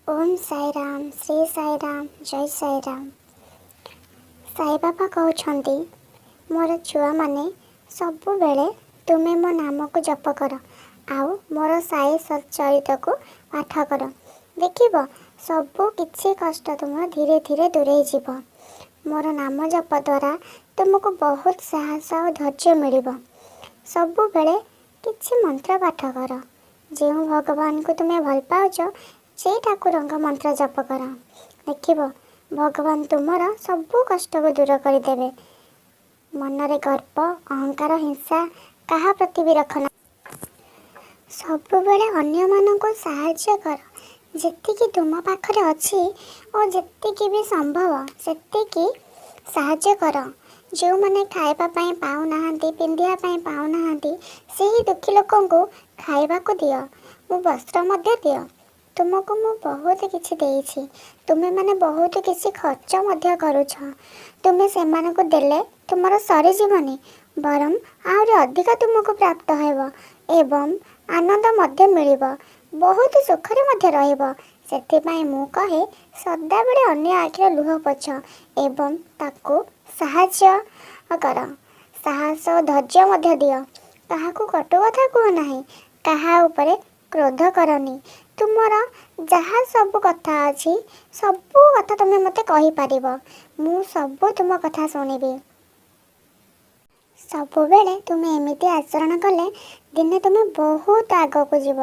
ओम साई राम श्री साई राम जय साई राम। साई बाबा कहते मोर छुआ माने सबु बेले तुमे मो नाम को जप कर आउ मोर साई सच्चरित को पाठ कर देखिब सबु किछि कष्ट तुम धीरे धीरे दूरे जीव। मोर नाम जप द्वारा तुमको बहुत साहस और धैर्य मिलिब। सबु बेले किछि मंत्र पाठ कर जो भगवान को तुम्हें भल पाउच से ठाकुर मंत्र जप कर देखिब भगवान तुमर सबु कष्ट को दूर करदेवे। मनरे गर्व अहंकार हिंसा कहा प्रति भी रखना। सबु बेले अन्य मानक साहाय्य कर जेतिकी तुम पाखरे अच्छी और जेतिकी भी संभव सेतिकी साहाय्य कर। जो मैंने खाइबा पई पाउ नाहंती पिंधिया पई पाउ नाहंती सेही दुखी लोकन को खाइबा को दियो मु वस्त्र मध्य दियो। तुमको मु बहुत किछि देइछि तुमे माने बहुत किछि खर्च मध्य करूछ। तुमे से माने को देले तुमर सरी जीवनी बरम आउरी अधिक तुमको प्राप्त हेबो एवं आनंद मध्य मिलिबो बहुत सुखरे मध्य रहइबो। सेथिपाई मु कहे सदा बेले अन्य आखिर लुह पोछ एवं ताको साहाय्य कर साहस और धैर्य मध्य दियो। काहाकू कटु कथा कह नाही काहा उपरे क्रोध करनी। तुमर जहाँ सबु कथा अच्छी सबु कथा तुम्हें मते कहि पारिबो मु सबु तुम कथा सुनिबी। सबु बेले तुम्हें एमिति आचरण कले दिने तुम्हें बहुत आग को जीव।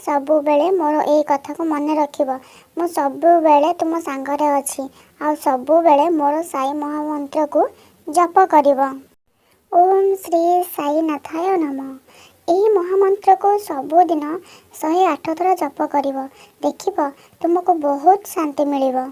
सबु बेले मोर ए कथा को मन रखिबो मु सबु बेले तुम सांगरे अछि आ सबु बेले मोर साई महामंत्र को जप करिबो। ओम श्री साई नाथाय नमः। यही महामंत्र को सबुदिन 108 थर जप करिबो देखिबो तुमको बहुत शांति मिलिबो।